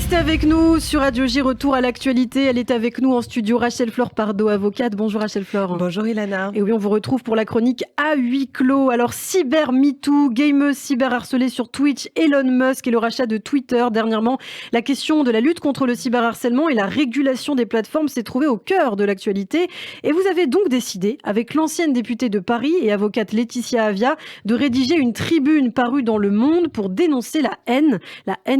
Restez avec nous sur Radio J, retour à l'actualité. Elle est avec nous en studio, Rachel Flore Pardo, avocate. Bonjour Rachel Flore. Bonjour Ilana. Et oui, on vous retrouve pour la chronique à huis clos. Alors, cyber MeToo, gameuse cyber harcelée sur Twitch, Elon Musk et le rachat de Twitter. Dernièrement, la question de la lutte contre le cyberharcèlement et la régulation des plateformes s'est trouvée au cœur de l'actualité. Et vous avez donc décidé, avec l'ancienne députée de Paris et avocate Laetitia Avia, de rédiger une tribune parue dans Le Monde pour dénoncer la haine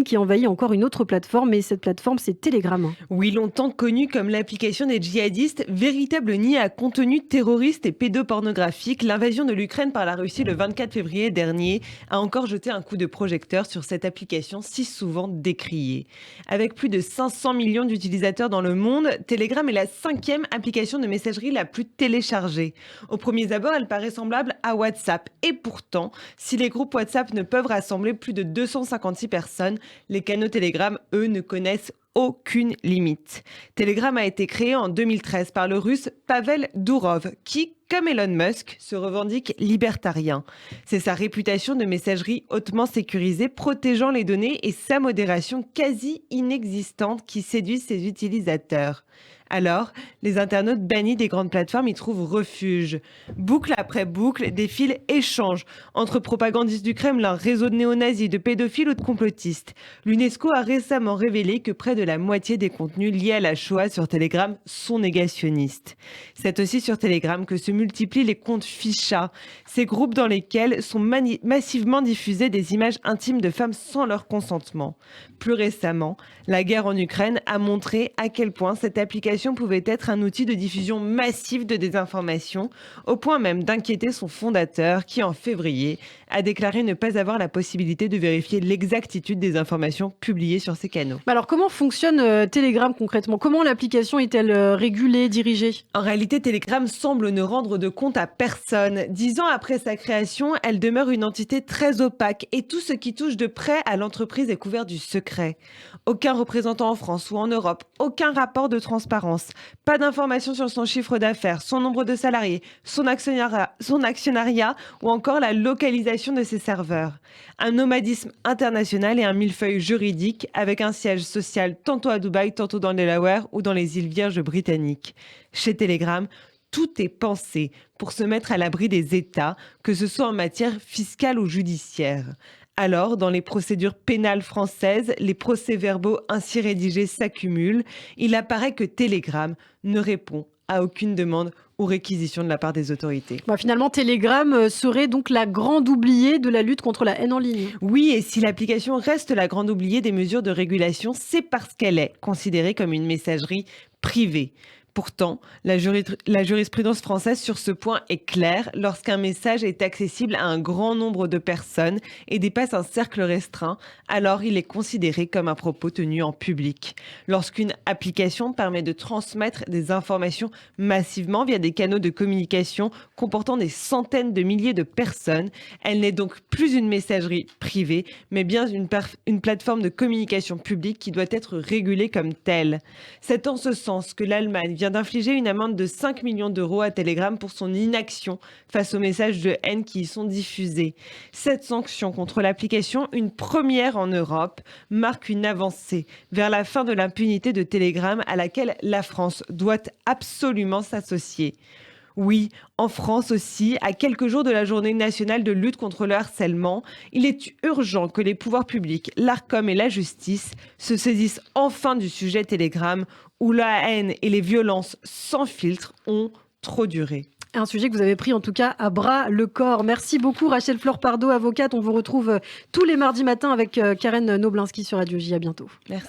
qui envahit encore une autre plateforme, et cette plateforme, c'est Telegram. Oui, longtemps connue comme l'application des djihadistes, véritable nid à contenu terroriste et pédopornographique, l'invasion de l'Ukraine par la Russie le 24 février dernier a encore jeté un coup de projecteur sur cette application si souvent décriée. Avec plus de 500 millions d'utilisateurs dans le monde, Telegram est la 5e application de messagerie la plus téléchargée. Au premier abord, elle paraît semblable à WhatsApp. Et pourtant, si les groupes WhatsApp ne peuvent rassembler plus de 256 personnes, les canaux Telegram, eux, ne connaissent aucune limite. Telegram a été créé en 2013 par le russe Pavel Durov, qui, comme Elon Musk, se revendique libertarien. C'est sa réputation de messagerie hautement sécurisée, protégeant les données, et sa modération quasi inexistante qui séduisent ses utilisateurs. Alors, les internautes bannis des grandes plateformes y trouvent refuge. Boucle après boucle, des fils échangent entre propagandistes du Kremlin, réseaux de néo-nazis, de pédophiles ou de complotistes. L'UNESCO a récemment révélé que près de la moitié des contenus liés à la Shoah sur Telegram sont négationnistes. C'est aussi sur Telegram que se multiplient les comptes ficha, ces groupes dans lesquels sont massivement diffusées des images intimes de femmes sans leur consentement. Plus récemment, la guerre en Ukraine a montré à quel point cette application pouvait être un outil de diffusion massive de désinformation, au point même d'inquiéter son fondateur qui, en février, a déclaré ne pas avoir la possibilité de vérifier l'exactitude des informations publiées sur ces canaux. Alors, comment fonctionne Telegram concrètement ? Comment l'application est-elle régulée, dirigée ? En réalité, Telegram semble ne rendre de compte à personne. 10 ans après sa création, elle demeure une entité très opaque et tout ce qui touche de près à l'entreprise est couvert du secret. Aucun représentant en France ou en Europe, aucun rapport de transparence, pas d'informations sur son chiffre d'affaires, son nombre de salariés, son actionnariat ou encore la localisation de ses serveurs. Un nomadisme international et un millefeuille juridique avec un siège social tantôt à Dubaï, tantôt dans le Delaware ou dans les îles Vierges britanniques. Chez Telegram, tout est pensé pour se mettre à l'abri des États, que ce soit en matière fiscale ou judiciaire. Alors, dans les procédures pénales françaises, les procès-verbaux ainsi rédigés s'accumulent. Il apparaît que Telegram ne répond à aucune demande ou réquisition de la part des autorités. Finalement, Telegram serait donc la grande oubliée de la lutte contre la haine en ligne. Oui, et si l'application reste la grande oubliée des mesures de régulation, c'est parce qu'elle est considérée comme une messagerie privée. Pourtant, la jurisprudence française sur ce point est claire. Lorsqu'un message est accessible à un grand nombre de personnes et dépasse un cercle restreint, alors il est considéré comme un propos tenu en public. Lorsqu'une application permet de transmettre des informations massivement via des canaux de communication comportant des centaines de milliers de personnes, elle n'est donc plus une messagerie privée, mais bien une plateforme de communication publique qui doit être régulée comme telle. C'est en ce sens que l'Allemagne vient d'infliger une amende de 5 millions d'euros à Telegram pour son inaction face aux messages de haine qui y sont diffusés. Cette sanction contre l'application, une première en Europe, marque une avancée vers la fin de l'impunité de Telegram à laquelle la France doit absolument s'associer. Oui, en France aussi, à quelques jours de la journée nationale de lutte contre le harcèlement, il est urgent que les pouvoirs publics, l'Arcom et la justice se saisissent enfin du sujet Telegram, où la haine et les violences sans filtre ont trop duré. Un sujet que vous avez pris en tout cas à bras le corps. Merci beaucoup Rachel Flore Pardo, avocate. On vous retrouve tous les mardis matins avec Karen Noblinski sur Radio J. À bientôt. Merci.